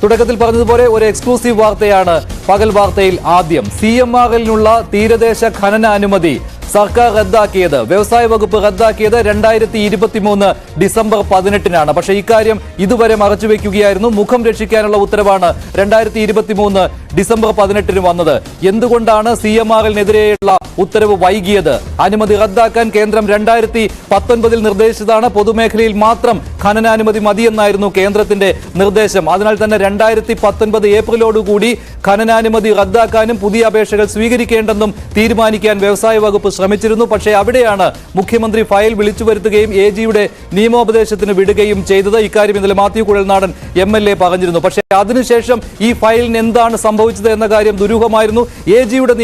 തുടക്കത്തിൽ പറഞ്ഞതുപോലെ ഒരു എക്സ്ക്ലൂസീവ് വാർത്തയാണ് പകൽ വാർത്തയിൽ ആദ്യം. CMRL-നുള്ള തീരദേശ ഖനന അനുമതി സർക്കാർ റദ്ദാക്കിയത്, വ്യവസായ വകുപ്പ് റദ്ദാക്കിയത് 2023 ഡിസംബർ 18-നാണ്. പക്ഷേ ഇക്കാര്യം ഇതുവരെ മറച്ചുവെക്കുകയായിരുന്നു. മുഖം രക്ഷിക്കാനുള്ള ഉത്തരവാണ് 2023 ഡിസംബർ 18-ന് വന്നത്. എന്തുകൊണ്ടാണ് CMRL-നെതിരെയുള്ള ഉത്തരവ് വൈകിയത്? അനുമതി റദ്ദാക്കാൻ കേന്ദ്രം 2019-ൽ നിർദ്ദേശിച്ചതാണ്. പൊതുമേഖലയിൽ മാത്രം ഖനനാനുമതി മതിയെന്നായിരുന്നു കേന്ദ്രത്തിന്റെ നിർദ്ദേശം. അതിനാൽ തന്നെ 2019 ഏപ്രിലോടുകൂടി ഖനനാനുമതി റദ്ദാക്കാനും പുതിയ അപേക്ഷകൾ സ്വീകരിക്കേണ്ടെന്നും തീരുമാനിക്കാൻ വ്യവസായ വകുപ്പ് ശ്രമിച്ചിരുന്നു. പക്ഷേ അവിടെയാണ് മുഖ്യമന്ത്രി ഫയൽ വിളിച്ചു വരുത്തുകയും AG-യുടെ നിയമോപദേശത്തിന് വിടുകയും ചെയ്തത്. ഇക്കാര്യം ഇന്നലെ മാത്യു കുഴൽനാടൻ MLA പറഞ്ഞിരുന്നു. പക്ഷേ അതിനുശേഷം ഈ ഫയലിന് എന്താണ് സംഭവിച്ചത് എന്ന കാര്യം ദുരൂഹമായിരുന്നു. AG-യുടെ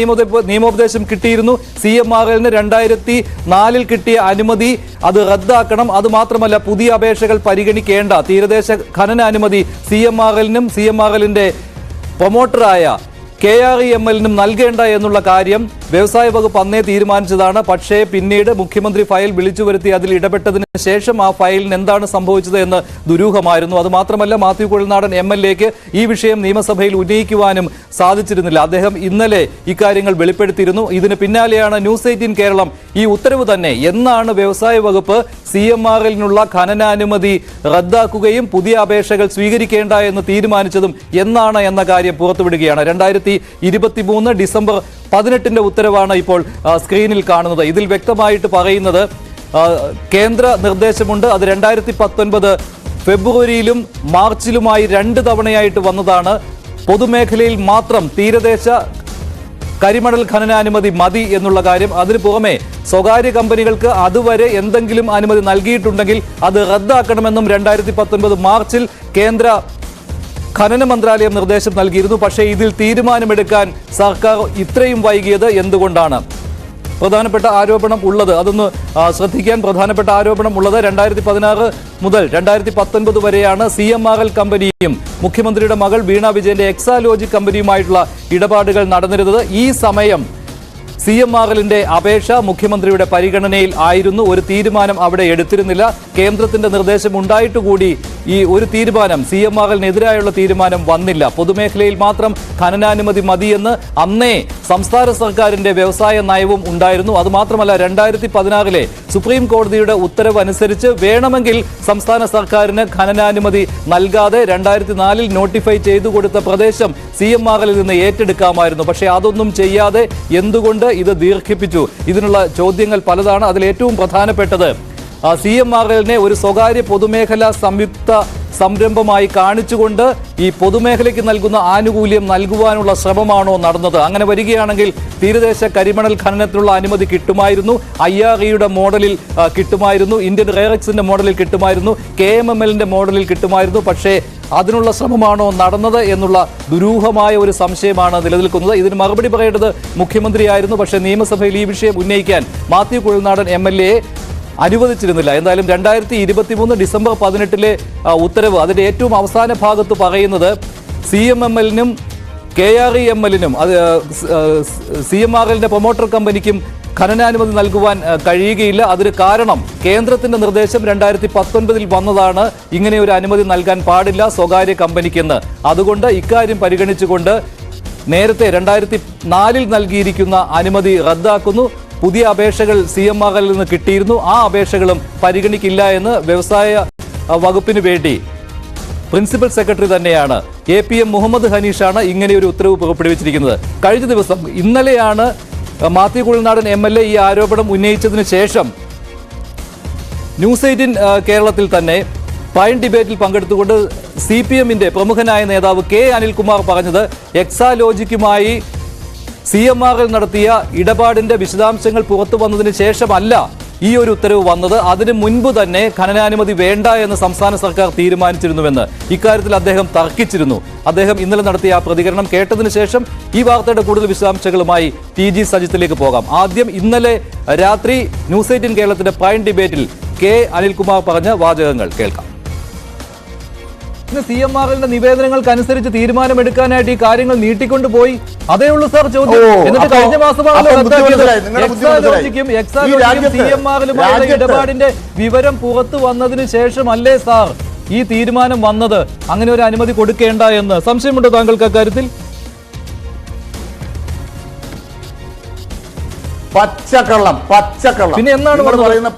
നിയമോപദേശം കിട്ടിയിരുന്നു. CMRL-ന് 2004-ൽ കിട്ടിയ അനുമതി അത് റദ്ദാക്കണം. അതുമാത്രമല്ല, പുതിയ അപേക്ഷകൾ പരിഗണിക്കേണ്ട തീരദേശ ഖനന അനുമതി CMRL-നും CMRL-ന്റെ പ്രൊമോട്ടറായ KREML-നും നൽകേണ്ട എന്നുള്ള കാര്യം വ്യവസായ വകുപ്പ് അന്നേ തീരുമാനിച്ചതാണ്. പക്ഷേ പിന്നീട് മുഖ്യമന്ത്രി ഫയൽ വിളിച്ചു വരുത്തി അതിൽ ഇടപെട്ടതിന് ശേഷം ആ ഫയലിന് എന്താണ് സംഭവിച്ചത് എന്ന് ദുരൂഹമായിരുന്നു. അതുമാത്രമല്ല, മാത്യു കുഴൽനാടൻ MLA-ക്ക് ഈ വിഷയം നിയമസഭയിൽ ഉന്നയിക്കുവാനും സാധിച്ചിരുന്നില്ല. അദ്ദേഹം ഇന്നലെ ഇക്കാര്യങ്ങൾ വെളിപ്പെടുത്തിയിരുന്നു. ഇതിന് പിന്നാലെയാണ് ന്യൂസ് 18 കേരളം ഈ ഉത്തരവ് തന്നെ എന്നാണ് വ്യവസായ വകുപ്പ് CMRL-നുള്ള ഖനനാനുമതി റദ്ദാക്കുകയും പുതിയ അപേക്ഷകൾ സ്വീകരിക്കേണ്ട എന്ന് തീരുമാനിച്ചതും എന്നാണ് എന്ന കാര്യം പുറത്തുവിടുകയാണ്. 2023 ഡിസംബർ 18-ന്റെ ഉത്തരവാണ് ഇപ്പോൾ സ്ക്രീനിൽ കാണുന്നത്. ഇതിൽ വ്യക്തമായിട്ട് പറയുന്നത് കേന്ദ്ര നിർദ്ദേശമുണ്ട്. അത് 2019 ഫെബ്രുവരിയിലും മാർച്ചിലുമായി 2 തവണയായിട്ട് വന്നതാണ്. പൊതുമേഖലയിൽ മാത്രം തീരദേശ കരിമണൽ ഖനനാനുമതി മതി എന്നുള്ള കാര്യം. അതിനു പുറമെ സ്വകാര്യ കമ്പനികൾക്ക് അതുവരെ എന്തെങ്കിലും അനുമതി നൽകിയിട്ടുണ്ടെങ്കിൽ അത് റദ്ദാക്കണമെന്നും 2019 മാർച്ചിൽ കേന്ദ്ര ഖനന മന്ത്രാലയം നിർദ്ദേശം നൽകിയിരുന്നു. പക്ഷേ ഇതിൽ തീരുമാനമെടുക്കാൻ സർക്കാർ ഇത്രയും വൈകിയത് എന്തുകൊണ്ടാണ്? പ്രധാനപ്പെട്ട ആരോപണം ഉള്ളത്, അതൊന്ന് ശ്രദ്ധിക്കാൻ. പ്രധാനപ്പെട്ട ആരോപണം ഉള്ളത് 2016 മുതൽ 2019 വരെയാണ് CMRL കമ്പനിയും മുഖ്യമന്ത്രിയുടെ മകൾ വീണ വിജയന്റെ എക്സാലോജിക് കമ്പനിയുമായിട്ടുള്ള ഇടപാടുകൾ നടന്നിരുന്നത്. ഈ സമയം CMRL-ന്റെ അപേക്ഷ മുഖ്യമന്ത്രിയുടെ പരിഗണനയിൽ ആയിരുന്നു. ഒരു തീരുമാനം അവിടെ എടുത്തിരുന്നില്ല. കേന്ദ്രത്തിന്റെ നിർദ്ദേശം ഉണ്ടായിട്ടുകൂടി ഈ ഒരു തീരുമാനം CMRL-നെതിരായുള്ള തീരുമാനം വന്നില്ല. പൊതുമേഖലയിൽ മാത്രം ഖനനാനുമതി മതിയെന്ന് അന്നേ സംസ്ഥാന സർക്കാരിന്റെ വ്യവസായ നയവും ഉണ്ടായിരുന്നു. അതുമാത്രമല്ല, 2016-ലെ സുപ്രീം കോടതിയുടെ ഉത്തരവ് അനുസരിച്ച് വേണമെങ്കിൽ സംസ്ഥാന സർക്കാരിന് ഖനനാനുമതി നൽകാതെ 2004-ൽ നോട്ടിഫൈ ചെയ്തു കൊടുത്ത പ്രദേശം CMRL-ൽ നിന്ന് ഏറ്റെടുക്കാമായിരുന്നു. പക്ഷേ അതൊന്നും ചെയ്യാതെ എന്തുകൊണ്ട് ഇത് ദീർഘിപ്പിച്ചു? ഇതിനുള്ള ചോദ്യങ്ങൾ പലതാണ്. അതിൽ ഏറ്റവും പ്രധാനപ്പെട്ടത് CMRL-നെ ഒരു സ്വകാര്യ പൊതുമേഖലാ സംയുക്ത സംരംഭമായി കാണിച്ചുകൊണ്ട് ഈ പൊതുമേഖലയ്ക്ക് നൽകുന്ന ആനുകൂല്യം നൽകുവാനുള്ള ശ്രമമാണോ നടന്നത്? അങ്ങനെ വരികയാണെങ്കിൽ തീരദേശ കരിമണൽ ഖനനത്തിനുള്ള അനുമതി കിട്ടുമായിരുന്നു. IRE-യുടെ മോഡലിൽ കിട്ടുമായിരുന്നു, ഇന്ത്യൻ റെയറക്സിന്റെ മോഡലിൽ കിട്ടുമായിരുന്നു, KMML-ന്റെ മോഡലിൽ കിട്ടുമായിരുന്നു. പക്ഷേ അതിനുള്ള ശ്രമമാണോ നടന്നത് എന്നുള്ള ദുരൂഹമായ ഒരു സംശയമാണ് നിലനിൽക്കുന്നത്. ഇതിന് മറുപടി പറയേണ്ടത് മുഖ്യമന്ത്രിയായിരുന്നു. പക്ഷേ നിയമസഭയിൽ ഈ വിഷയം ഉന്നയിക്കാൻ മാത്യു കുഴൽനാടൻ MLA അനുവദിച്ചിരുന്നില്ല. എന്തായാലും 2023 ഡിസംബർ 18-ലെ ഉത്തരവ് അതിന്റെ ഏറ്റവും അവസാന ഭാഗത്ത് പറയുന്നത് CMML-നും KREML-നും CMRL-ന്റെ പ്രൊമോട്ടർ കമ്പനിക്കും ഖനനാനുമതി നൽകുവാൻ കഴിയുകയില്ല. അതിന് കാരണം കേന്ദ്രത്തിന്റെ നിർദ്ദേശം 2019-ൽ വന്നതാണ്. ഇങ്ങനെ ഒരു അനുമതി നൽകാൻ പാടില്ല സ്വകാര്യ കമ്പനിക്കെന്ന്. അതുകൊണ്ട് ഇക്കാര്യം പരിഗണിച്ചുകൊണ്ട് നേരത്തെ 2004-ൽ നൽകിയിരിക്കുന്ന അനുമതി റദ്ദാക്കുന്നു. പുതിയ അപേക്ഷകൾ CMRL-ൽ നിന്ന് കിട്ടിയിരുന്നു. ആ അപേക്ഷകളും പരിഗണിക്കില്ല എന്ന് വ്യവസായ വകുപ്പിന് വേണ്ടി പ്രിൻസിപ്പൽ സെക്രട്ടറി തന്നെയാണ് APM മുഹമ്മദ് ഹനീഷാണ് ഇങ്ങനെയൊരു ഉത്തരവ് പുറപ്പെടുവിച്ചിരിക്കുന്നത്. കഴിഞ്ഞ ദിവസം ഇന്നലെയാണ് മാത്യു കുഴൽനാടൻ MLA ഈ ആരോപണം ഉന്നയിച്ചതിന് ശേഷം ന്യൂസ് 18 കേരളത്തിൽ തന്നെ പൈൻ ഡിബേറ്റിൽ പങ്കെടുത്തുകൊണ്ട് CPM-ന്റെ പ്രമുഖനായ നേതാവ് K അനിൽകുമാർ പറഞ്ഞത് എക്സാലോജിക്കുമായി CMRL നടത്തിയ ഇടപാടിന്റെ വിശദാംശങ്ങൾ പുറത്തു വന്നതിന് ശേഷമല്ല ഈ ഒരു ഉത്തരവ് വന്നത്. അതിനു മുൻപ് തന്നെ ഖനനാനുമതി വേണ്ട എന്ന് സംസ്ഥാന സർക്കാർ തീരുമാനിച്ചിരുന്നുവെന്ന് ഇക്കാര്യത്തിൽ അദ്ദേഹം തർക്കിച്ചിരുന്നു. അദ്ദേഹം ഇന്നലെ നടത്തിയ ആ പ്രതികരണം കേട്ടതിന് ശേഷം ഈ വാർത്തയുടെ കൂടുതൽ വിശദാംശങ്ങളുമായി TG സജിത്തിലേക്ക് പോകാം. ആദ്യം ഇന്നലെ രാത്രി ന്യൂസ് 18 കേരളത്തിന്റെ പൈൻ ഡിബേറ്റിൽ K അനിൽകുമാർ പറഞ്ഞ വാചകങ്ങൾ കേൾക്കാം. CMRL-ന്റെ നിവേദനങ്ങൾക്കനുസരിച്ച് തീരുമാനമെടുക്കാനായിട്ട് ഈ കാര്യങ്ങൾ നീട്ടിക്കൊണ്ടുപോയി. അതേ ഉള്ളൂ സാർ ചോദ്യം. എന്നിട്ട് കഴിഞ്ഞ മാസമാണല്ലോ CMRL-ഉമായുള്ള ഇടപാടിന്റെ വിവരം പുറത്തു വന്നതിന് ശേഷം അല്ലേ സാർ ഈ തീരുമാനം വന്നത് അങ്ങനെ ഒരു അനുമതി കൊടുക്കേണ്ട എന്ന് സംശയമുണ്ടോ താങ്കൾക്ക് അക്കാര്യത്തിൽ? പച്ചക്കള്ളം. പിന്നെ എന്നാണ് പറയുന്ന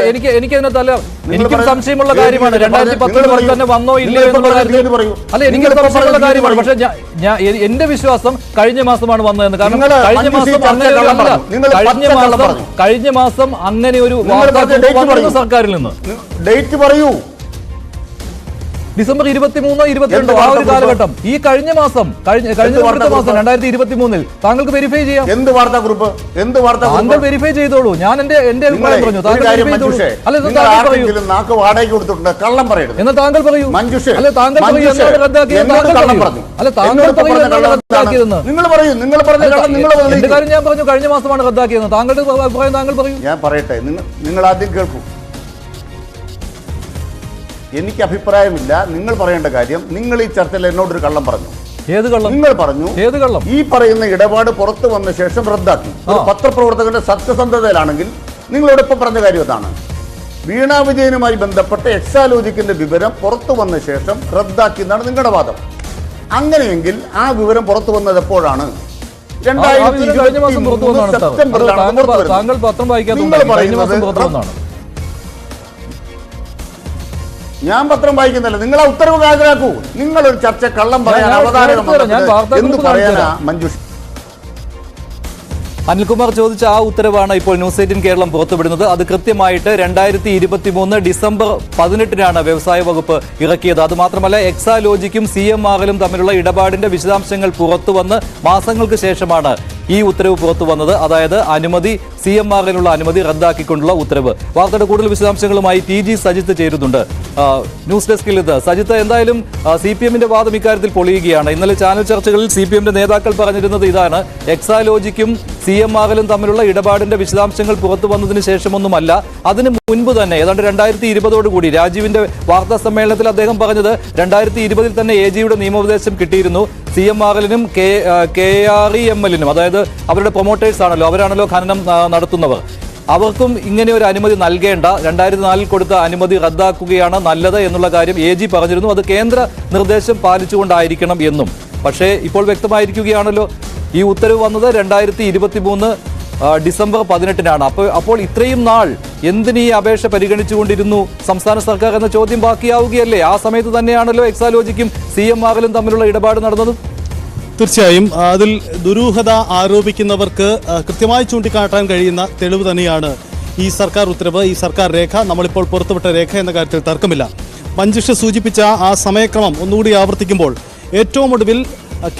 എനിക്ക് അതിനകത്തല്ല, എനിക്കും സംശയമുള്ള കാര്യമാണ് 2019 തന്നെ വന്നോ ഇല്ലയോ എന്നുള്ള കാര്യത്തിൽ. അല്ല, എനിക്ക് സംശയമുള്ള കാര്യമാണ്. പക്ഷെ എന്റെ വിശ്വാസം കഴിഞ്ഞ മാസമാണ് വന്നതെന്ന്. കാരണം കഴിഞ്ഞ മാസം അങ്ങനെ ഒരു സർക്കാരിൽ നിന്ന് ഡേറ്റ് പറയൂ. ഡിസംബർ 23 22 ആ ഒരു കാലഘട്ടം. ഈ കഴിഞ്ഞ മാസം 2023 താങ്കൾക്ക് വെരിഫൈ ചെയ്യാം. എന്ത് വാർത്താക്കുറിപ്പ്? താങ്കൾ വെരിഫൈ ചെയ്തോളൂ. ഞാൻ എന്റെ അഭിപ്രായം പറഞ്ഞു. താങ്കൾ വെരിഫൈ ചെയ്തോളൂ. നാക്ക് വാടകയ്ക്ക് കൊടുത്തിട്ടുണ്ട്, കള്ളം പറയരുത് എന്നാൽ താങ്കൾ പറയൂ. അല്ല, താങ്കൾ പറയൂ എന്താണ് റദ്ദാക്കിയത്. അല്ല, താങ്കൾ പറയൂ എന്താണ് റദ്ദാക്കിയതെന്ന്. എന്റെ കാര്യം ഞാൻ പറഞ്ഞു, കഴിഞ്ഞ മാസമാണ് റദ്ദാക്കിയത്. താങ്കളുടെ അഭിപ്രായം താങ്കൾ പറയൂ. ഞാൻ പറയട്ടെ, നിങ്ങൾ ആദ്യം കേൾക്കൂ. എനിക്ക് അഭിപ്രായമില്ല. നിങ്ങൾ പറയേണ്ട കാര്യം, നിങ്ങൾ ഈ ചർച്ചയിൽ എന്നോടൊരു കള്ളം പറഞ്ഞു. ഏത് കള്ളം? നിങ്ങൾ പറഞ്ഞു ഏത് കള്ളം? ഈ പറയുന്ന ഇടപാട് പുറത്തു വന്ന ശേഷം റദ്ദാക്കി. ഒരു പത്രപ്രവർത്തകന്റെ സത്യസന്ധതയിലാണെങ്കിൽ നിങ്ങളോട് ഇപ്പം പറഞ്ഞ കാര്യം അതാണ്. വീണ വിജയനുമായി ബന്ധപ്പെട്ട എക്സാലോജിക്കിന്റെ വിവരം പുറത്തു വന്ന ശേഷം റദ്ദാക്കി എന്നാണ് നിങ്ങളുടെ വാദം. അങ്ങനെയെങ്കിൽ ആ വിവരം പുറത്തു വന്നത് എപ്പോഴാണ്? 2023 സെപ്റ്റംബറിലാണ്. താങ്കൾ പത്രം വായിക്കാത്ത ഞാൻ പത്രം വായിക്കുന്നില്ല. നിങ്ങൾ ആ ഉത്തരവ് ഹാജരാക്കൂ. നിങ്ങളൊരു ചർച്ച കള്ളം പറയാൻ അവതാരം എന്ത് പറയാനാ മഞ്ജുഷ? അനിൽകുമാർ ചോദിച്ച ആ ഉത്തരവാണ് ഇപ്പോൾ ന്യൂസ് 18 കേരളം പുറത്തുവിടുന്നത്. അത് കൃത്യമായിട്ട് 2023 ഡിസംബർ 18 വ്യവസായ വകുപ്പ് ഇറക്കിയത്. അതുമാത്രമല്ല, എക്സാലോജിക്കും CMRലും തമ്മിലുള്ള ഇടപാടിന്റെ വിശദാംശങ്ങൾ പുറത്തുവന്ന് മാസങ്ങൾക്ക് ശേഷമാണ് ഈ ഉത്തരവ് പുറത്തു വന്നത്. അതായത് അനുമതി, CMRനുള്ള അനുമതി റദ്ദാക്കിക്കൊണ്ടുള്ള ഉത്തരവ്. വാർത്തയുടെ കൂടുതൽ വിശദാംശങ്ങളുമായി TG സജിത്ത് ചേരുന്നുണ്ട് ന്യൂസ് ഡെസ്കിൽ. ഇത് സജിത്ത്, എന്തായാലും CPMന്റെ വാദം ഇക്കാര്യത്തിൽ പൊളിയുകയാണ്. ഇന്നലെ ചാനൽ ചർച്ചകളിൽ CPMന്റെ നേതാക്കൾ പറഞ്ഞിരുന്നത് ഇതാണ്: എക്സാലോജിക്കും CMRലും തമ്മിലുള്ള ഇടപാടിന്റെ വിശദാംശങ്ങൾ പുറത്തു വന്നതിന് ശേഷമൊന്നുമല്ല, അതിന് മുൻപ് തന്നെ ഏതാണ്ട് 2020 രാജീവിന്റെ വാർത്താ സമ്മേളനത്തിൽ അദ്ദേഹം പറഞ്ഞത് 2020 തന്നെ AGയുടെ നിയമോപദേശം കിട്ടിയിരുന്നു. CMRലിനും KREMLനും, അതായത് അവരുടെ പ്രൊമോട്ടേഴ്സ് ആണല്ലോ, അവരാണല്ലോ ഖനനം നടത്തുന്നവർ, അവർക്കും ഇങ്ങനെ ഒരു അനുമതി നൽകേണ്ട, 2004 കൊടുത്ത അനുമതി റദ്ദാക്കുകയാണ് നല്ലത് എന്നുള്ള കാര്യം AG പറഞ്ഞിരുന്നു. അത് കേന്ദ്ര നിർദ്ദേശം പാലിച്ചുകൊണ്ടായിരിക്കണം എന്നും. പക്ഷേ ഇപ്പോൾ വ്യക്തമായിരിക്കുകയാണല്ലോ, ഈ ഉത്തരവ് വന്നത് 2023 ഡിസംബർ 18 അപ്പോൾ ഇത്രയും നാൾ എന്തിന് ഈ അപേക്ഷ പരിഗണിച്ചുകൊണ്ടിരുന്നു സംസ്ഥാന സർക്കാർ എന്ന ചോദ്യം ബാക്കിയാവുകയല്ലേ? ആ സമയത്ത് തന്നെയാണല്ലോ എക്സാലോജിക്കും CMRലും തമ്മിലുള്ള ഇടപാട് നടന്നത്. തീർച്ചയായും അതിൽ ദുരൂഹത ആരോപിക്കുന്നവർക്ക് കൃത്യമായി ചൂണ്ടിക്കാട്ടാൻ കഴിയുന്ന തെളിവ് തന്നെയാണ് ഈ സർക്കാർ ഉത്തരവ്, ഈ സർക്കാർ രേഖ, നമ്മളിപ്പോൾ പുറത്തുവിട്ട രേഖ എന്ന കാര്യത്തിൽ തർക്കമില്ല. മഞ്ജുഷ സൂചിപ്പിച്ച ആ സമയക്രമം ഒന്നുകൂടി ആവർത്തിക്കുമ്പോൾ ഏറ്റവും ഒടുവിൽ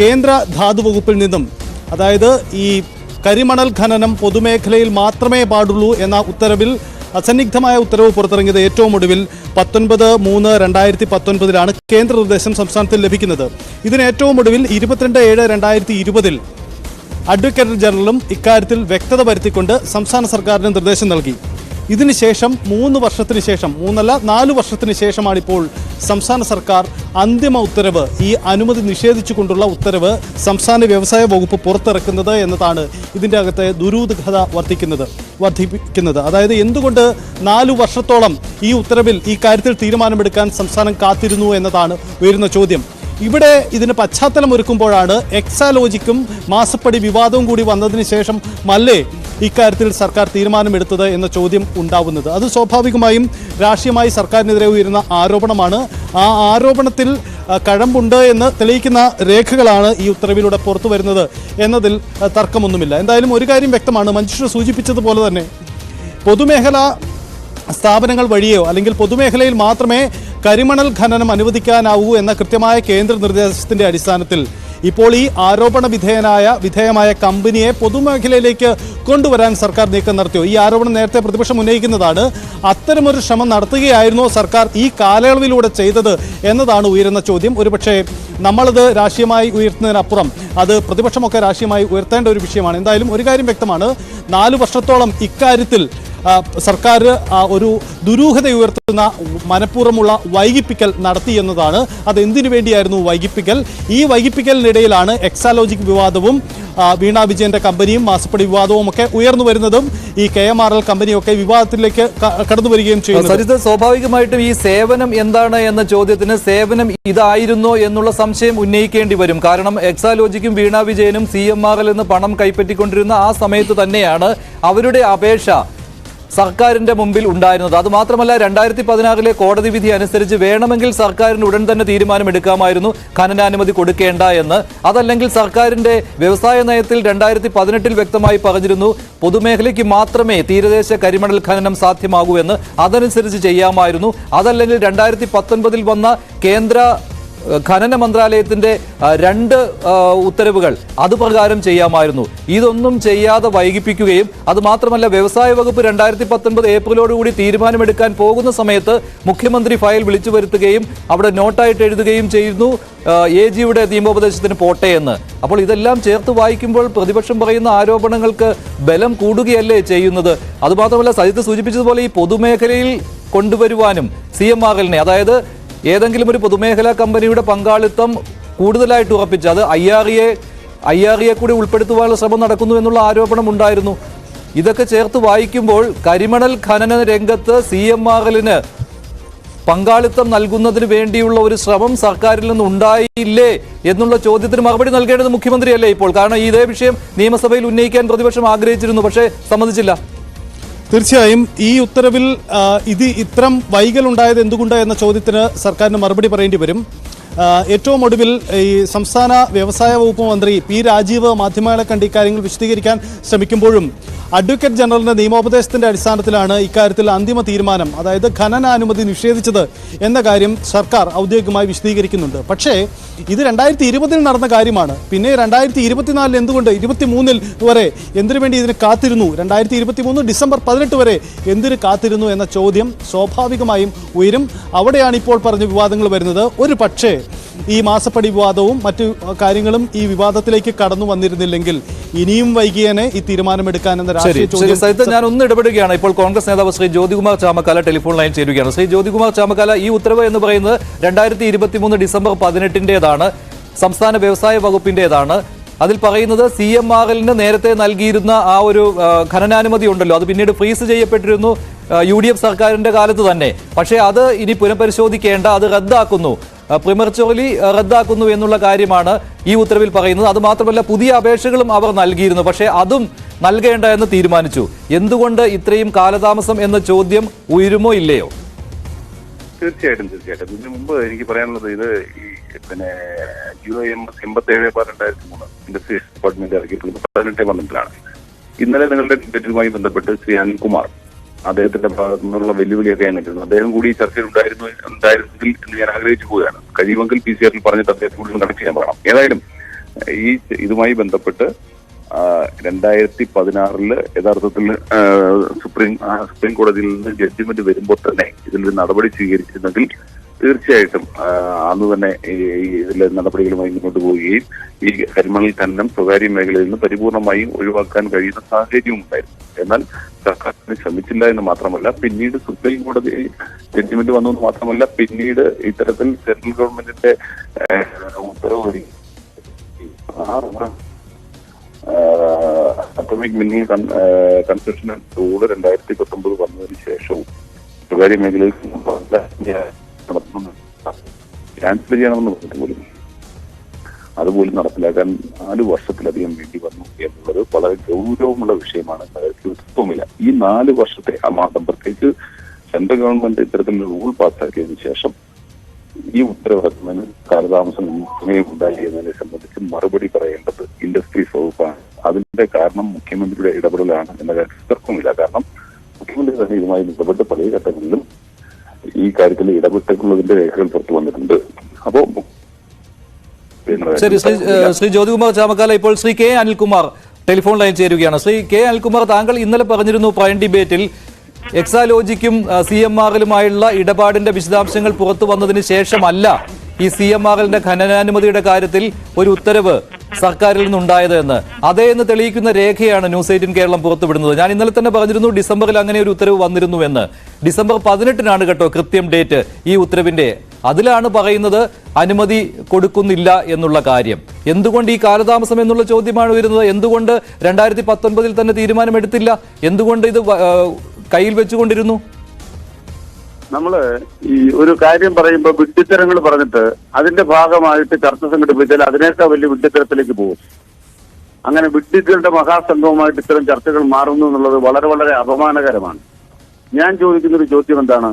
കേന്ദ്ര ധാതു വകുപ്പിൽ നിന്നും, അതായത് ഈ കരിമണൽ ഖനനം പൊതുമേഖലയിൽ മാത്രമേ പാടുള്ളൂ എന്ന ഉത്തരവിൽ അസന്നിഗ്ധമായ ഉത്തരവ് പുറത്തിറങ്ങിയത് ഏറ്റവും ഒടുവിൽ 19/3/2019 കേന്ദ്ര നിർദ്ദേശം സംസ്ഥാനത്തിൽ ലഭിക്കുന്നത്. ഇതിന് ഏറ്റവും ഒടുവിൽ 22/7/2020 അഡ്വക്കേറ്റ് ജനറലും ഇക്കാര്യത്തിൽ വ്യക്തത വരുത്തിക്കൊണ്ട് സംസ്ഥാന സർക്കാരിന് നിർദ്ദേശം നൽകി. ഇതിനുശേഷം 3 വർഷത്തിന് ശേഷം, 4 വർഷത്തിന് ശേഷമാണ് ഇപ്പോൾ സംസ്ഥാന സർക്കാർ അന്തിമ ഉത്തരവ്, ഈ അനുമതി നിഷേധിച്ചുകൊണ്ടുള്ള ഉത്തരവ് സംസ്ഥാന വ്യവസായ വകുപ്പ് പുറത്തിറക്കുന്നത് എന്നതാണ് ഇതിൻ്റെ അകത്തെ ദുരൂഹത വർദ്ധിപ്പിക്കുന്നത്. അതായത് എന്തുകൊണ്ട് 4 വർഷത്തോളം ഈ ഉത്തരവിൽ ഈ കാര്യത്തിൽ തീരുമാനമെടുക്കാൻ സംസ്ഥാനം കാത്തിരുന്നു എന്നതാണ് ഉയരുന്ന ചോദ്യം. ഇവിടെ ഇതിന് പശ്ചാത്തലമൊരുക്കുമ്പോഴാണ് എക്സാലോജിക്കും മാസപ്പടി വിവാദവും കൂടി വന്നതിന് ശേഷം മല്ലേ ഇക്കാര്യത്തിൽ സർക്കാർ തീരുമാനമെടുത്തത് എന്ന ചോദ്യം ഉണ്ടാവുന്നത്. അത് സ്വാഭാവികമായും രാഷ്ട്രീയമായി സർക്കാരിനെതിരെ ഉയരുന്ന ആരോപണമാണ്. ആ ആരോപണത്തിൽ കഴമ്പുണ്ട് എന്ന് തെളിയിക്കുന്ന രേഖകളാണ് ഈ ഉത്തരവിലൂടെ പുറത്തു വരുന്നത് എന്നതിൽ തർക്കമൊന്നുമില്ല. എന്തായാലും ഒരു കാര്യം വ്യക്തമാണ്, മഞ്ജുഷ സൂചിപ്പിച്ചതുപോലെ തന്നെ പൊതുമേഖലാ സ്ഥാപനങ്ങൾ വഴിയോ അല്ലെങ്കിൽ പൊതുമേഖലയിൽ മാത്രമേ കരിമണൽ ഖനനം അനുവദിക്കാനാവൂ എന്ന കൃത്യമായ കേന്ദ്ര നിർദ്ദേശത്തിൻ്റെ അടിസ്ഥാനത്തിൽ ഇപ്പോൾ ഈ ആരോപണ വിധേയമായ കമ്പനിയെ പൊതുമേഖലയിലേക്ക് കൊണ്ടുവരാൻ സർക്കാർ നീക്കം നടത്തിയോ? ഈ ആരോപണം നേരത്തെ പ്രതിപക്ഷം ഉന്നയിക്കുന്നതാണ്. അത്തരമൊരു ശ്രമം നടത്തുകയായിരുന്നോ സർക്കാർ ഈ കാലയളവിലൂടെ ചെയ്തത് എന്നതാണ് ഉയരുന്ന ചോദ്യം. ഒരുപക്ഷെ നമ്മളത് രാഷ്ട്രീയമായി ഉയർത്തുന്നതിനപ്പുറം അത് പ്രതിപക്ഷമൊക്കെ രാഷ്ട്രീയമായി ഉയർത്തേണ്ട ഒരു വിഷയമാണ്. എന്തായാലും ഒരു കാര്യം വ്യക്തമാണ്, 4 വർഷത്തോളം ഇക്കാര്യത്തിൽ സർക്കാർ ഒരു ദുരൂഹത ഉയർത്തുന്ന മനഃപൂർവ്വമുള്ള വൈകിപ്പിക്കൽ നടത്തി എന്നതാണ്. അതെന്തിനു വേണ്ടിയായിരുന്നു വൈകിപ്പിക്കൽ? ഈ വൈകിപ്പിക്കലിനിടയിലാണ് എക്സാലോജിക് വിവാദവും വീണ വിജയന്റെ കമ്പനിയും മാസപ്പടി വിവാദവും ഒക്കെ ഉയർന്നു വരുന്നതും ഈ KMRL കമ്പനിയൊക്കെ വിവാദത്തിലേക്ക് കടന്നു വരികയും ചെയ്യുന്നു. സ്വാഭാവികമായിട്ടും ഈ സേവനം എന്താണ് എന്ന ചോദ്യത്തിന് സേവനം ഇതായിരുന്നോ എന്നുള്ള സംശയം ഉന്നയിക്കേണ്ടി വരും. കാരണം എക്സാലോജിക്കും വീണ വിജയനും CMRL എന്ന് പണം കൈപ്പറ്റിക്കൊണ്ടിരുന്ന ആ സമയത്ത് തന്നെയാണ് അവരുടെ അപേക്ഷ സർക്കാരിന്റെ മുമ്പിൽ ഉണ്ടായിരുന്നത്. അതുമാത്രമല്ല 2016 കോടതി വിധി അനുസരിച്ച് വേണമെങ്കിൽ സർക്കാരിന് ഉടൻ തന്നെ തീരുമാനമെടുക്കാമായിരുന്നു ഖനനാനുമതി കൊടുക്കേണ്ട എന്ന്. അതല്ലെങ്കിൽ സർക്കാരിന്റെ വ്യവസായ നയത്തിൽ 2018 വ്യക്തമായി പറഞ്ഞിരുന്നു പൊതുമേഖലയ്ക്ക് മാത്രമേ തീരദേശ കരിമണൽ ഖനനം സാധ്യമാകൂ എന്ന്. അതനുസരിച്ച് ചെയ്യാമായിരുന്നു. അതല്ലെങ്കിൽ 2019 വന്ന കേന്ദ്ര ഖനന മന്ത്രാലയത്തിന്റെ 2 ഉത്തരവുകൾ അതുപ്രകാരം ചെയ്യാമായിരുന്നു. ഇതൊന്നും ചെയ്യാതെ വൈകിപ്പിക്കുകയും അതുമാത്രമല്ല വ്യവസായ വകുപ്പ് 2019 ഏപ്രിലോടുകൂടി തീരുമാനമെടുക്കാൻ പോകുന്ന സമയത്ത് മുഖ്യമന്ത്രി ഫയൽ വിളിച്ചു വരുത്തുകയും അവിടെ നോട്ടായിട്ട് എഴുതുകയും ചെയ്യുന്നു AGയുടെ നിയമോപദേശത്തിന് പോട്ടെ എന്ന്. അപ്പോൾ ഇതെല്ലാം ചേർത്ത് വായിക്കുമ്പോൾ പ്രതിപക്ഷം പറയുന്ന ആരോപണങ്ങൾക്ക് ബലം കൂടുകയല്ലേ ചെയ്യുന്നത്. അതുമാത്രമല്ല സജിത്ത് സൂചിപ്പിച്ചതുപോലെ ഈ പൊതുമേഖലയിൽ കൊണ്ടുവരുവാനും CMRLനെ, അതായത് ഏതെങ്കിലും ഒരു പൊതുമേഖലാ കമ്പനിയുടെ പങ്കാളിത്തം കൂടുതലായിട്ട് ഉറപ്പിച്ച് അത് IRA കൂടി ഉൾപ്പെടുത്തുവാനുള്ള ശ്രമം നടക്കുന്നു എന്നുള്ള ആരോപണം ഉണ്ടായിരുന്നു. ഇതൊക്കെ ചേർത്ത് വായിക്കുമ്പോൾ കരിമണൽ ഖനന രംഗത്ത് CMRLന് പങ്കാളിത്തം നൽകുന്നതിന് വേണ്ടിയുള്ള ഒരു ശ്രമം സർക്കാരിൽ നിന്ന് ഉണ്ടായില്ലേ എന്നുള്ള ചോദ്യത്തിന് മറുപടി നൽകേണ്ടത് മുഖ്യമന്ത്രിയല്ലേ ഇപ്പോൾ? കാരണം ഇതേ വിഷയം നിയമസഭയിൽ ഉന്നയിക്കാൻ പ്രതിപക്ഷം ആഗ്രഹിച്ചിരുന്നു, പക്ഷേ സമ്മതിച്ചില്ല. തീർച്ചയായും ഈ ഉത്തരവിൽ ഇത്തരം വൈകലുണ്ടായത് എന്തുകൊണ്ട് എന്ന ചോദ്യത്തിന് സർക്കാരിന് മറുപടി പറയേണ്ടി വരും. ഏറ്റവും ഒടുവിൽ ഈ സംസ്ഥാന വ്യവസായ വകുപ്പ് മന്ത്രി P. രാജീവ് മാധ്യമങ്ങളെ കണ്ട് ഇക്കാര്യങ്ങൾ വിശദീകരിക്കാൻ ശ്രമിക്കുമ്പോഴും അഡ്വക്കേറ്റ് ജനറലിന്റെ നിയമോപദേശത്തിന്റെ അടിസ്ഥാനത്തിലാണ് ഇക്കാര്യത്തിൽ അന്തിമ തീരുമാനം, അതായത് ഖനനാനുമതി നിഷേധിച്ചത് എന്ന കാര്യം സർക്കാർ ഔദ്യോഗികമായി വിശദീകരിക്കുന്നുണ്ട്. പക്ഷേ ഇത് 2020 നടന്ന കാര്യമാണ്. പിന്നെ 2024 എന്തുകൊണ്ട് 23 വരെ എന്തിനു വേണ്ടി ഇതിന് കാത്തിരുന്നു? 2023 ഡിസംബർ 18 വരെ എന്തിനു കാത്തിരുന്നു എന്ന ചോദ്യം സ്വാഭാവികമായും ഉയരും. അവിടെയാണ് ഇപ്പോൾ പറഞ്ഞ വിവാദങ്ങൾ വരുന്നത്. ഒരു പക്ഷേ ഈ മാസപ്പടി വിവാദവും മറ്റു കാര്യങ്ങളും ഈ വിവാദത്തിലേക്ക് കടന്നു വന്നിരുന്നില്ലെങ്കിൽ ഇനിയും വൈകിയേനെ ഈ തീരുമാനമെടുക്കാൻ എന്ന രാഷ്ട്രീയ ചോദ്യം. ഞാൻ ഒന്ന് ഇടപെടുകയാണ്. ഇപ്പോൾ കോൺഗ്രസ് നേതാവ് ശ്രീ ജ്യോതികുമാർ ചാമക്കാല ടെലിഫോൺ ലൈൻ ചേരുകയാണ്. ശ്രീ ജ്യോതികുമാർ ചാമക്കാല, ഈ ഉത്തരവ് എന്ന് പറയുന്നത് 2023 ഡിസംബർ 18 സംസ്ഥാന വ്യവസായ വകുപ്പിന്റേതാണ്. അതിൽ പറയുന്നത് CMRLന് നേരത്തെ നൽകിയിരുന്ന ആ ഒരു ഖനനാനുമതി ഉണ്ടല്ലോ, അത് പിന്നീട് ഫ്രീസ് ചെയ്യപ്പെട്ടിരുന്നു UDF സർക്കാരിന്റെ കാലത്ത് തന്നെ. പക്ഷേ അത് ഇനി പുനഃപരിശോധിക്കേണ്ട, അത് റദ്ദാക്കുന്നു, പ്രിമർച്വലി റദ്ദാക്കുന്നു എന്നുള്ള കാര്യമാണ് ഈ ഉത്തരവിൽ പറയുന്നത്. അത് മാത്രമല്ല പുതിയ അപേക്ഷകളും അവർ നൽകിയിരുന്നു, പക്ഷേ അതും നൽകേണ്ട എന്ന് തീരുമാനിച്ചു. എന്തുകൊണ്ട് ഇത്രയും കാലതാമസം എന്ന ചോദ്യം ഉയരുമോ ഇല്ലയോ? തീർച്ചയായിട്ടും. ഇതിനു മുമ്പ് എനിക്ക് പറയാനുള്ളത്, ഇത് ഈ GOMS 87/2003 ഇൻഡസ്ട്രീസ് ഡിപ്പാർട്ട്മെന്റ് ഇറക്കിയിട്ടുള്ളത് 18 ഇന്നലെ നിങ്ങളുടെ ടിക്കറ്റുമായി ബന്ധപ്പെട്ട് ശ്രീ അനിൽകുമാർ അദ്ദേഹത്തിന്റെ ഭാഗത്തു നിന്നുള്ള വെല്ലുവിളിയൊക്കെ ആയിരുന്നു. അദ്ദേഹം കൂടി ഈ ചർച്ചയിൽ ഉണ്ടായിരുന്നെങ്കിൽ എന്ന് ഞാൻ ആഗ്രഹിച്ചു പോവുകയാണ്. കഴിയുമെങ്കിൽ PCR പറഞ്ഞിട്ട് അദ്ദേഹത്തെ കൂടുതൽ കണക്ട് ചെയ്യാൻ പറയണം. ഏതായാലും ഈ ഇതുമായി ബന്ധപ്പെട്ട് 2016 യഥാർത്ഥത്തിൽ സുപ്രീം കോടതിയിൽ നിന്ന് ജഡ്ജ്മെന്റ് വരുമ്പോൾ തന്നെ ഇതിലൊരു നടപടി സ്വീകരിച്ചിരുന്നെങ്കിൽ തീർച്ചയായിട്ടും അന്ന് തന്നെ ഇതിലെ നടപടികളുമായി മുന്നോട്ട് പോവുകയും ഈ കരിമണൽ ഖനനം സ്വകാര്യ മേഖലയിൽ നിന്ന് പരിപൂർണമായും ഒഴിവാക്കാൻ കഴിയുന്ന സാഹചര്യവും ഉണ്ടായിരുന്നു. എന്നാൽ സർക്കാരിന് ശ്രമിച്ചില്ല എന്ന് മാത്രമല്ല, പിന്നീട് സുപ്രീം കോടതി ജഡ്ജ്മെന്റ് വന്നെന്ന് മാത്രമല്ല, പിന്നീട് ഇത്തരത്തിൽ സെൻട്രൽ ഗവൺമെന്റിന്റെ ഉത്തരവ് അറ്റോമിക് മിനറൽ കൺസ്ട്രക്ഷൻ റൂള് 2019 വന്നതിന് ശേഷവും സ്വകാര്യ മേഖലയിൽ ക്യാൻസൽ ചെയ്യണമെന്ന് പറഞ്ഞിട്ട് പോലും അതുപോലും നടപ്പിലാക്കാൻ 4 വർഷത്തിലധികം വേണ്ടി വന്നു എന്നുള്ളത് വളരെ ഗൗരവമുള്ള വിഷയമാണ്. വ്യക്തിത്വമില്ല. ഈ 4 വർഷത്തെ ആ മാസം പ്രത്യേകിച്ച് സെൻട്രൽ ഗവൺമെന്റ് ഇത്തരത്തിലുള്ള റൂൾ പാസ്സാക്കിയതിനു ശേഷം ഈ ഉത്തരവിറക്കുന്നതിന് കാലതാമസം ഉണ്ടായി എന്നതിനെ സംബന്ധിച്ച് മറുപടി പറയേണ്ടത് ഇൻഡസ്ട്രീസ് വകുപ്പാണ്. അതിന്റെ കാരണം മുഖ്യമന്ത്രിയുടെ ഇടപെടലാണ് എന്ന കാര്യത്തിൽ തർക്കമില്ല. കാരണം മുഖ്യമന്ത്രി തന്നെ ഇതുമായി ബന്ധപ്പെട്ട് പല ഘട്ടങ്ങളിലും ഈ കാര്യത്തിൽ ഇടപെട്ടുള്ളതിന്റെ രേഖകൾ പുറത്തു വന്നിട്ടുണ്ട്. അപ്പോ ശരി, ശ്രീ ജ്യോതികുമാർ ചാമക്കാല, ഇപ്പോൾ Shri K. Anilkumar telephone line ചേരുകയാണ്. ശ്രീ K. അനിൽകുമാർ, താങ്കൾ ഇന്നലെ പറഞ്ഞിരുന്നു പ്രൈം ഡിബേറ്റിൽ എക്സാലോജിക്കും CMRLുമായുള്ള ഇടപാടിന്റെ വിശദാംശങ്ങൾ പുറത്തു വന്നതിന് ശേഷമല്ല ഈ CMRLന്റെ ഖനനാനുമതിയുടെ കാര്യത്തിൽ ഒരു ഉത്തരവ് സർക്കാരിൽ നിന്നുണ്ടായത് എന്ന് അതേ എന്ന് തെളിയിക്കുന്ന രേഖയാണ് ന്യൂസ് 18 കേരളം പുറത്തുവിടുന്നത്. ഞാൻ ഇന്നലെ തന്നെ പറഞ്ഞിരുന്നു ഡിസംബറിൽ അങ്ങനെ ഒരു ഉത്തരവ് വന്നിരുന്നു എന്ന്. ഡിസംബർ 18 കേട്ടോ കൃത്യം ഡേറ്റ് ഈ ഉത്തരവിന്റെ. അതിലാണ് പറയുന്നത് അനുമതി കൊടുക്കുന്നില്ല എന്നുള്ള കാര്യം. എന്തുകൊണ്ട് ഈ കാലതാമസം എന്നുള്ള ചോദ്യമാണ് വരുന്നത്. എന്തുകൊണ്ട് 2019 തന്നെ തീരുമാനമെടുത്തില്ല? എന്തുകൊണ്ട് ഇത് കയ്യിൽ വെച്ചുകൊണ്ടിരുന്നു? നമ്മള് ഈ ഒരു കാര്യം പറയുമ്പോൾ വിഡ്ഢിത്തരങ്ങൾ പറഞ്ഞിട്ട് അതിന്റെ ഭാഗമായിട്ട് ചർച്ച സംഘടിപ്പിച്ചാൽ അതിനേക്കാൾ വലിയ വിഡ്ഢിത്തരത്തിലേക്ക് പോകും. അങ്ങനെ വിഡ്ഢിത്തരുടെ മഹാസംഘവുമായിട്ട് ഇത്തരം ചർച്ചകൾ മാറുന്നു എന്നുള്ളത് വളരെ വളരെ അപമാനകരമാണ്. ഞാൻ ചോദിക്കുന്ന ഒരു ചോദ്യം എന്താണ്?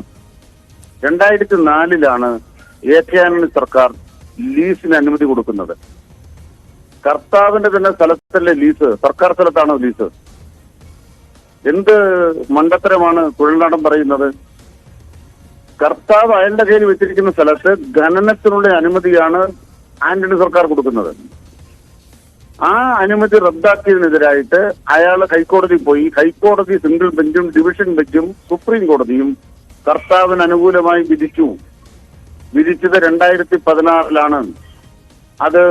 2004 AK സർക്കാർ ലീസിന് അനുമതി കൊടുക്കുന്നത്. കർത്താവിന്റെ തന്നെ സ്ഥലത്തല്ലേ ലീസ്? സർക്കാർ സ്ഥലത്താണോ ലീസ്? എന്ത് മണ്ടത്തരമാണ് കുഴൽനാടൻ പറയുന്നത്? കർത്താവ് അയാളുടെ കയ്യിൽ വെച്ചിരിക്കുന്ന സ്ഥലത്ത് ഖനനത്തിനുള്ള അനുമതിയാണ് ആന്റണി സർക്കാർ കൊടുക്കുന്നത്. ആ അനുമതി റദ്ദാക്കിയതിനെതിരായിട്ട് അയാൾ ഹൈക്കോടതി പോയി. ഹൈക്കോടതി സിംഗിൾ ബെഞ്ചും ഡിവിഷൻ ബെഞ്ചും സുപ്രീം കോടതിയും കർത്താവിന് അനുകൂലമായി വിധിച്ചു. വിധിച്ചത് 2016 അത്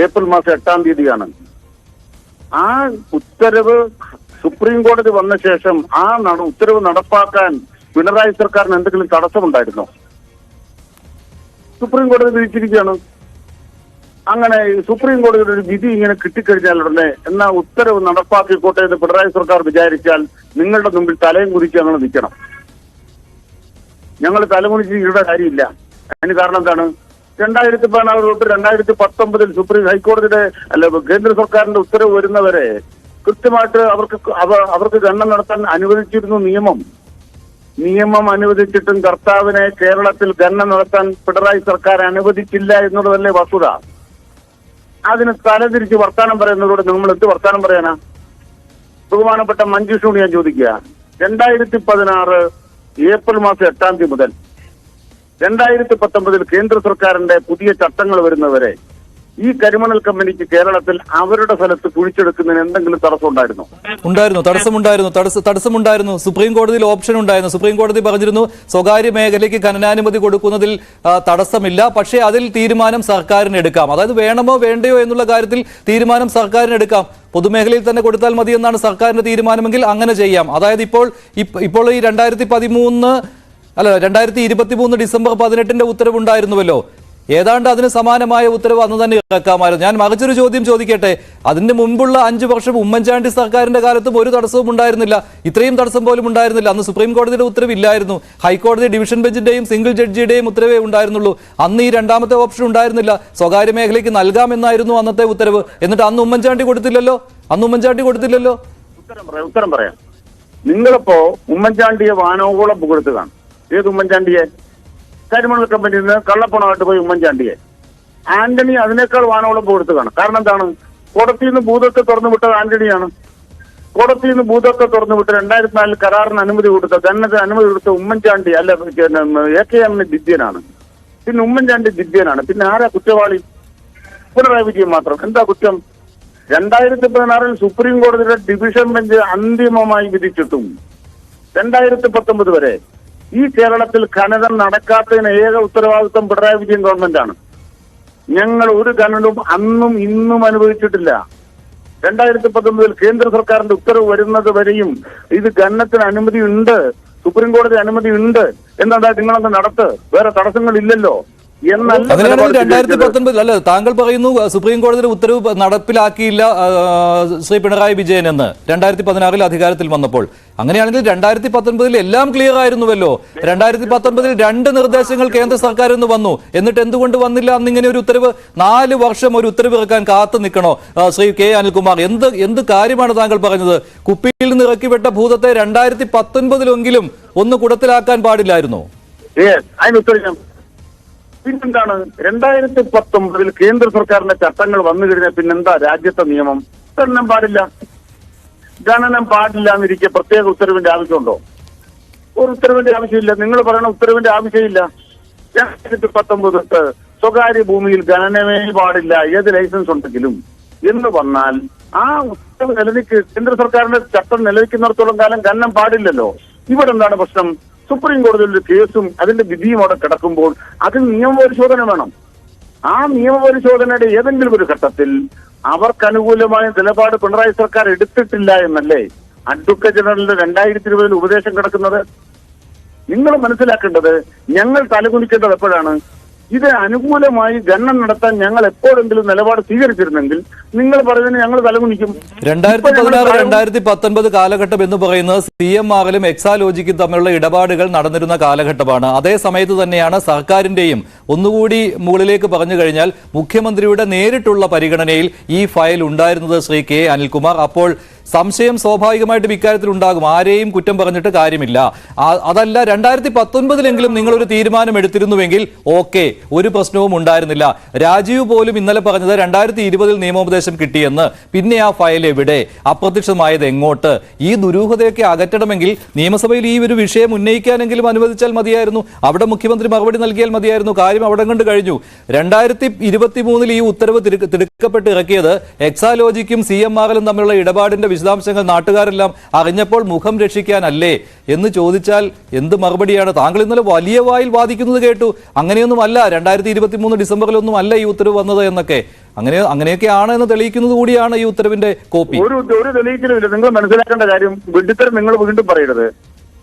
ഏപ്രിൽ മാസം 8 ആ ഉത്തരവ് സുപ്രീം കോടതി വന്ന ശേഷം ആ ഉത്തരവ് നടപ്പാക്കാൻ പിണറായി സർക്കാരിന് എന്തെങ്കിലും തടസ്സമുണ്ടായിരുന്നോ? സുപ്രീം കോടതി വിധിച്ചിരിക്കുകയാണ്. അങ്ങനെ സുപ്രീം കോടതിയുടെ ഒരു വിധി ഇങ്ങനെ കിട്ടിക്കഴിഞ്ഞാൽ ഉടനെ എന്നാ ഉത്തരവ് നടപ്പാക്കിക്കോട്ടെ എന്ന് പിണറായി സർക്കാർ വിചാരിച്ചാൽ നിങ്ങളുടെ മുമ്പിൽ തലയും കുറിച്ച് ഞങ്ങൾ നിൽക്കണം. ഞങ്ങൾ തലമുണിച്ച് ഇവിടെ കാര്യമില്ല. അതിന് കാരണം എന്താണ്? 2016 തൊട്ട് 2019 സുപ്രീം ഹൈക്കോടതിയുടെ കേന്ദ്ര സർക്കാരിന്റെ ഉത്തരവ് വരുന്നവരെ കൃത്യമായിട്ട് അവർക്ക് ഖനനം നടത്താൻ അനുവദിച്ചിരുന്നു നിയമം അനുവദിച്ചിട്ടും കർത്താവിനെ കേരളത്തിൽ ഖനനം നടത്താൻ പിണറായി സർക്കാർ അനുവദിച്ചില്ല എന്നുള്ളതല്ലേ വസ്തുത. അതിന് തലതിരിച്ച് വർത്താനം പറയുന്നതോടെ നമ്മൾ എന്ത് വർത്താനം പറയാനാ? ബഹുമാനപ്പെട്ട മഞ്ജുഷോട് ഞാൻ ചോദിക്കുക, 2016 ഏപ്രിൽ മാസം 8 മുതൽ 2019 കേന്ദ്ര സർക്കാരിന്റെ പുതിയ ചട്ടങ്ങൾ വരുന്നവരെ ഈ കരിമണൽ കമ്പനിക്ക് കേരളത്തിൽ അവരുടെ സ്ഥലത്ത് കുഴിച്ചെടുക്കുന്നതിന് എന്തെങ്കിലും തടസ്സം ഉണ്ടായിരുന്നോ? തടസ്സമുണ്ടായിരുന്നു. സുപ്രീം കോടതിയിൽ ഓപ്ഷൻ ഉണ്ടായിരുന്നു. സുപ്രീം കോടതി പറഞ്ഞിരുന്നു സ്വകാര്യ മേഖലയ്ക്ക് ഖനനാനുമതി കൊടുക്കുന്നതിൽ തടസ്സമില്ല, പക്ഷേ അതിൽ തീരുമാനം സർക്കാരിന് എടുക്കാം. അതായത് വേണമോ വേണ്ടയോ എന്നുള്ള കാര്യത്തിൽ തീരുമാനം സർക്കാരിന് എടുക്കാം. പൊതുമേഖലയിൽ തന്നെ കൊടുത്താൽ മതി എന്നാണ് സർക്കാരിന്റെ തീരുമാനമെങ്കിൽ അങ്ങനെ ചെയ്യാം. അതായത് ഇപ്പോൾ ഈ 2023 ഡിസംബർ 18 ഉത്തരവുണ്ടായിരുന്നുവല്ലോ. ഏതാണ്ട് അതിന് സമാനമായ ഉത്തരവ് അന്ന് തന്നെ ഇറക്കാമായിരുന്നു. ഞാൻ മറിച്ചൊരു ചോദ്യം ചോദിക്കട്ടെ. അതിന് മുമ്പുള്ള 5 വർഷം ഉമ്മൻചാണ്ടി സർക്കാരിന്റെ കാലത്തും ഒരു തടസ്സവും ഉണ്ടായിരുന്നില്ല. ഇത്രയും തടസ്സം പോലും ഉണ്ടായിരുന്നില്ല. അന്ന് സുപ്രീം കോടതിയുടെ ഉത്തരവില്ലായിരുന്നു. ഹൈക്കോടതി ഡിവിഷൻ ബെഞ്ചിന്റെയും സിംഗിൾ ജഡ്ജിയുടെയും ഉത്തരവേ ഉണ്ടായിരുന്നുള്ളൂ. അന്ന് ഈ രണ്ടാമത്തെ ഓപ്ഷൻ ഉണ്ടായിരുന്നില്ല. സ്വകാര്യ മേഖലയ്ക്ക് നൽകാമെന്നായിരുന്നു അന്നത്തെ ഉത്തരവ്. എന്നിട്ട് അന്ന് ഉമ്മൻചാണ്ടി കൊടുത്തില്ലല്ലോ. ഉത്തരം പറയാം. നിങ്ങളിപ്പോ ഉമ്മൻചാണ്ടിയെ വാനോളം പുകഴ്ത്തുകയാണ്. ഏത് ഉമ്മൻചാണ്ടിയെ? കരിമണൽ കമ്പനിയിൽ നിന്ന് കള്ളപ്പണമായിട്ട് പോയി ഉമ്മൻചാണ്ടിയെ. ആന്റണി അതിനേക്കാൾ വാനോളം പുകഴ്ത്തുകയാണ്. കാരണം എന്താണ്? കോടതിയിൽ നിന്ന് ഭൂതത്തെ തുറന്നു വിട്ടത് ആന്റണിയാണ്. കോടതിയിൽ നിന്ന് ഭൂതത്തെ തുറന്നു വിട്ട് 2004 കരാറിന് അനുമതി കൊടുത്ത ഖനനത്തിന് അനുമതി കൊടുത്ത ഉമ്മൻചാണ്ടി അല്ല, AK ദിദ്യനാണ്. പിന്നെ ഉമ്മൻചാണ്ടി ദിദ്യനാണ്. പിന്നെ ആരാ കുറ്റവാളി? പിണറായി വിജയൻ മാത്രം. എന്താ കുറ്റം? 2016 സുപ്രീം കോടതിയുടെ ഡിവിഷൻ ബെഞ്ച് അന്തിമമായി വിധിച്ചിട്ടും 2019 വരെ ഈ കേരളത്തിൽ ഖനനം നടക്കാത്തതിന് ഏക ഉത്തരവാദിത്വം പിണറായി വിജയൻ ഗവൺമെന്റാണ്. ഞങ്ങൾ ഒരു ഖനനവും അന്നും ഇന്നും അനുഭവിച്ചിട്ടില്ല. 2019 കേന്ദ്ര സർക്കാരിന്റെ ഉത്തരവ് വരുന്നത് വരെയും ഇത് ഖനനത്തിന് അനുമതി ഉണ്ട്, സുപ്രീം കോടതി അനുമതി ഉണ്ട് എന്നാ നിങ്ങളൊന്ന് നടത്ത്, വേറെ തടസ്സങ്ങളില്ലല്ലോ എന്നല്ല. 2019 അല്ല, താങ്കൾ പറയുന്നു സുപ്രീം കോടതിയുടെ ഉത്തരവ് നടപ്പിലാക്കിയില്ല ശ്രീ പിണറായി വിജയൻ എന്ന് 2016 അധികാരത്തിൽ വന്നപ്പോൾ. അങ്ങനെയാണെങ്കിൽ 2019 എല്ലാം ക്ലിയർ ആയിരുന്നുവല്ലോ. 2019 2 നിർദ്ദേശങ്ങൾ കേന്ദ്ര സർക്കാരിൽ നിന്ന് വന്നു. എന്നിട്ട് എന്തുകൊണ്ട് വന്നില്ല അന്നിങ്ങനെ ഒരു ഉത്തരവ്? 4 വർഷം ഒരു ഉത്തരവ് ഇറക്കാൻ കാത്തു നിൽക്കണോ ശ്രീ കെ അനിൽകുമാർ? എന്ത് കാര്യമാണ് താങ്കൾ പറഞ്ഞത്? കുപ്പിയിൽ നിന്ന് ഇറക്കിവിട്ട ഭൂതത്തെ 2019 ഒന്ന് കുടത്തിലാക്കാൻ പാടില്ലായിരുന്നോ? അതിനുത്തരം പിന്നെന്താണ്? 2019 കേന്ദ്ര സർക്കാരിന്റെ ചട്ടങ്ങൾ വന്നു കഴിഞ്ഞാൽ പിന്നെന്താ രാജ്യത്തെ നിയമം? ഖനനം പാടില്ല എന്നിരിക്കെ പ്രത്യേക ഉത്തരവിന്റെ ആവശ്യമുണ്ടോ? ഒരു ഉത്തരവിന്റെ ആവശ്യമില്ല. നിങ്ങൾ പറയുന്ന ഉത്തരവിന്റെ ആവശ്യമില്ല. 2019 സ്വകാര്യ ഭൂമിയിൽ ഖനനമേ പാടില്ല ഏത് ലൈസൻസ് ഉണ്ടെങ്കിലും എന്ന് വന്നാൽ ആ ഉത്തരവ് കേന്ദ്ര സർക്കാരിന്റെ ചട്ടം നിലനിൽക്കുന്നിടത്തോളം കാലം ഖനനം പാടില്ലല്ലോ. ഇവിടെ എന്താണ് പ്രശ്നം? സുപ്രീം കോടതിയിൽ ഒരു കേസും അതിന്റെ വിധിയും അവിടെ കിടക്കുമ്പോൾ അതിന് നിയമപരിശോധന വേണം. ആ നിയമപരിശോധനയുടെ ഏതെങ്കിലും ഒരു ഘട്ടത്തിൽ അവർക്ക് അനുകൂലമായ നിലപാട് പിണറായി സർക്കാർ എടുത്തിട്ടില്ല എന്നല്ലേ അഡ്വക്കേറ്റ് ജനറലിന്റെ 2020 ഉപദേശം കിടക്കുന്നത്? നിങ്ങൾ മനസ്സിലാക്കേണ്ടത്, ഞങ്ങൾ തലകുനിക്കേണ്ടത് എപ്പോഴാണ്? ഇത് അനുകൂലമായി ഗണനം നടത്താൻ ഞങ്ങൾ എപ്പോഴെങ്കിലും നിലപാട് സ്വീകരിച്ചിരുന്നെങ്കിൽ നിങ്ങൾ പറയുന്നതിന് ഞങ്ങൾ തലകുനിക്കും. 2016-2019 കാലഘട്ടം എന്ന് പറയുന്നത് CMRലും എക്സാലോജിക്കും തമ്മിലുള്ള ഇടപാടുകൾ നടന്നിരുന്ന കാലഘട്ടമാണ്. അതേ സമയത്ത് തന്നെയാണ് സർക്കാരിന്റെയും, ഒന്നുകൂടി മുകളിലേക്ക് പറഞ്ഞു കഴിഞ്ഞാൽ മുഖ്യമന്ത്രിയുടെ നേരിട്ടുള്ള പരിഗണനയിൽ ഈ ഫയൽ ഉണ്ടായിരുന്നത് ശ്രീ കെ അനിൽകുമാർ. അപ്പോൾ സംശയം സ്വാഭാവികമായിട്ടും ഇക്കാര്യത്തിൽ ഉണ്ടാകും. ആരെയും കുറ്റം പറഞ്ഞിട്ട് കാര്യമില്ല. അതല്ല, 2019 നിങ്ങളൊരു തീരുമാനം എടുത്തിരുന്നുവെങ്കിൽ ഓക്കെ, ഒരു പ്രശ്നവും ഉണ്ടായിരുന്നില്ല. രാജീവ് പോലും ഇന്നലെ പറഞ്ഞത് 2020 നിയമോപദേശം കിട്ടിയെന്ന്. പിന്നെ ആ ഫയൽ എവിടെ? അപ്രത്യക്ഷമായത് എങ്ങോട്ട്? ഈ ദുരൂഹതയൊക്കെ അകറ്റണമെങ്കിൽ നിയമസഭയിൽ ഈ ഒരു വിഷയം ഉന്നയിക്കാനെങ്കിലും അനുവദിച്ചാൽ മതിയായിരുന്നു. അവിടെ മുഖ്യമന്ത്രി മറുപടി നൽകിയാൽ മതിയായിരുന്നു. കാര്യം അവിടെ കണ്ട് കഴിഞ്ഞു. 2023 ഈ ഉത്തരവ് തിടുക്കപ്പെട്ട് ഇറക്കിയത് എക്സാലോജിക്കും CMRലും തമ്മിലുള്ള ഇടപാടിന്റെ വിശദാംശങ്ങൾ നാട്ടുകാരെല്ലാം അറിഞ്ഞപ്പോൾ മുഖം രക്ഷിക്കാനല്ലേ എന്ന് ചോദിച്ചാൽ എന്ത് മറുപടിയാണ്? താങ്കൾ ഇന്നലെ വലിയ വായിൽ വാദിക്കുന്നത് കേട്ടു. അങ്ങനെയൊന്നുമല്ല, 2023 ഡിസംബറിലൊന്നും അല്ല ഈ ഉത്തരവ് വന്നത് എന്നൊക്കെ. അങ്ങനെയൊക്കെയാണ് എന്ന് തെളിയിക്കുന്നത് കൂടിയാണ് ഈ ഉത്തരവിന്റെ കോപ്പി. ഒരു തെളിയിക്കലുമില്ല. നിങ്ങൾ മനസ്സിലാക്കേണ്ട കാര്യം, വിഡിത്തരം നിങ്ങൾ വീണ്ടും പറയരുത്.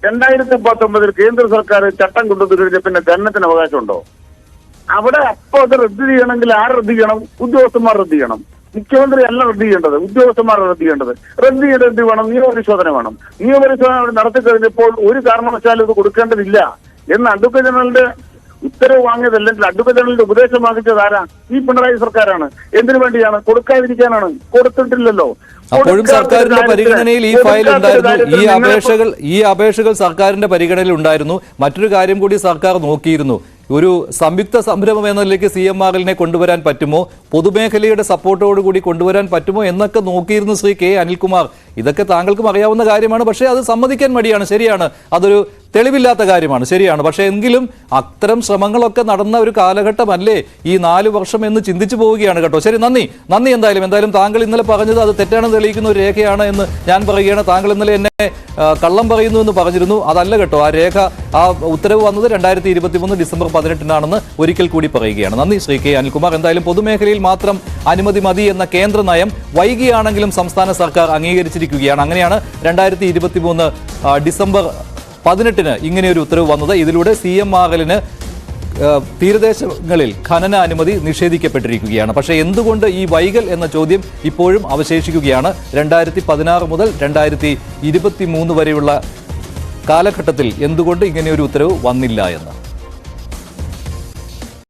2019 കേന്ദ്ര സർക്കാർ ചട്ടം കൊണ്ടുവന്നു പിന്നെ ഖനനത്തിന് അവകാശമുണ്ടോ? അവിടെ അപ്പൊ അത് റദ്ദ് ചെയ്യണമെങ്കിൽ ആര് റദ്ദ് ചെയ്യണം? ഉദ്യോഗസ്ഥന്മാർ റദ്ദ് ചെയ്യണം. മുഖ്യമന്ത്രി അല്ല റദ്ദ് ചെയ്യേണ്ടത്, ഉദ്യോഗസ്ഥന്മാർ റദ്ദ് ചെയ്യേണ്ടത്. റദ്ദ് ചെയ്യേണ്ടത് എന്ത് വേണം? നിയമപരിശോധന വേണം. നിയമപരിശോധന നടത്തി കഴിഞ്ഞപ്പോൾ ഒരു കാരണവശാലും ഇത് കൊടുക്കേണ്ടതില്ല എന്ന് അഡ്വക്കേറ്റ് ജനറലിന്റെ ഉത്തരവ് വാങ്ങിയതല്ലെങ്കിൽ അഡ്വക്കേറ്റ് ജനറലിന്റെ ഉപദേശം വാങ്ങിച്ചത് ആരാ? ഈ പിണറായി സർക്കാരാണ്. എന്തിനു വേണ്ടിയാണ്? കൊടുക്കാതിരിക്കാനാണ്. കൊടുത്തിട്ടില്ലല്ലോ. അപ്പോഴും സർക്കാരിന്റെ പരിഗണനയിൽ ഈ ഫയൽ ഉണ്ടായിരുന്നു. ഈ അപേക്ഷകൾ സർക്കാരിന്റെ പരിഗണനയിൽ ഉണ്ടായിരുന്നു. മറ്റൊരു കാര്യം കൂടി സർക്കാർ നോക്കിയിരുന്നു. ഒരു സംയുക്ത സംരംഭം എന്ന നിലയ്ക്ക് CMRലിനെ കൊണ്ടുവരാൻ പറ്റുമോ, പൊതുമേഖലയുടെ സപ്പോർട്ടോടുകൂടി കൊണ്ടുവരാൻ പറ്റുമോ എന്നൊക്കെ നോക്കിയിരുന്നു ശ്രീ കെ അനിൽകുമാർ. ഇതൊക്കെ താങ്കൾക്കും അറിയാവുന്ന കാര്യമാണ്. പക്ഷേ അത് സമ്മതിക്കാൻ മടിയാണ്. ശരിയാണ്, അതൊരു തെളിവില്ലാത്ത കാര്യമാണ്. ശരിയാണ്. പക്ഷേ എങ്കിലും അത്തരം ശ്രമങ്ങളൊക്കെ നടന്ന ഒരു കാലഘട്ടമല്ലേ ഈ 4 വർഷം എന്ന് ചിന്തിച്ചു പോവുകയാണ് കേട്ടോ. ശരി, നന്ദി. എന്തായാലും താങ്കൾ ഇന്നലെ പറഞ്ഞത് അത് തെറ്റാണെന്ന് തെളിയിക്കുന്ന ഒരു രേഖയാണ് എന്ന് ഞാൻ പറയുകയാണ്. താങ്കൾ ഇന്നലെ എന്നെ കള്ളം പറയുന്നു എന്ന് പറഞ്ഞിരുന്നു. അതല്ല കേട്ടോ, ആ രേഖ, ആ ഉത്തരവ് വന്നത് 2023 ഡിസംബർ 18 ഒരിക്കൽ കൂടി പറയുകയാണ്. നന്ദി ശ്രീ കെ അനിൽകുമാർ. എന്തായാലും പൊതുമേഖലയിൽ മാത്രം അനുമതി മതി എന്ന കേന്ദ്ര നയം വൈകിയാണെങ്കിലും സംസ്ഥാന സർക്കാർ അംഗീകരിച്ചിരിക്കുകയാണ്. അങ്ങനെയാണ് 2023 ഡിസംബർ 18 ഇങ്ങനെയൊരു ഉത്തരവ് വന്നത്. ഇതിലൂടെ CMRലിന് തീരദേശങ്ങളിൽ ഖനന അനുമതി നിഷേധിക്കപ്പെട്ടിരിക്കുകയാണ്. പക്ഷേ എന്തുകൊണ്ട് ഈ വൈകൽ എന്ന ചോദ്യം ഇപ്പോഴും അവശേഷിക്കുകയാണ്. 2016 മുതൽ 2023 വരെയുള്ള കാലഘട്ടത്തിൽ എന്തുകൊണ്ട് ഇങ്ങനെയൊരു ഉത്തരവ് വന്നില്ല എന്ന്.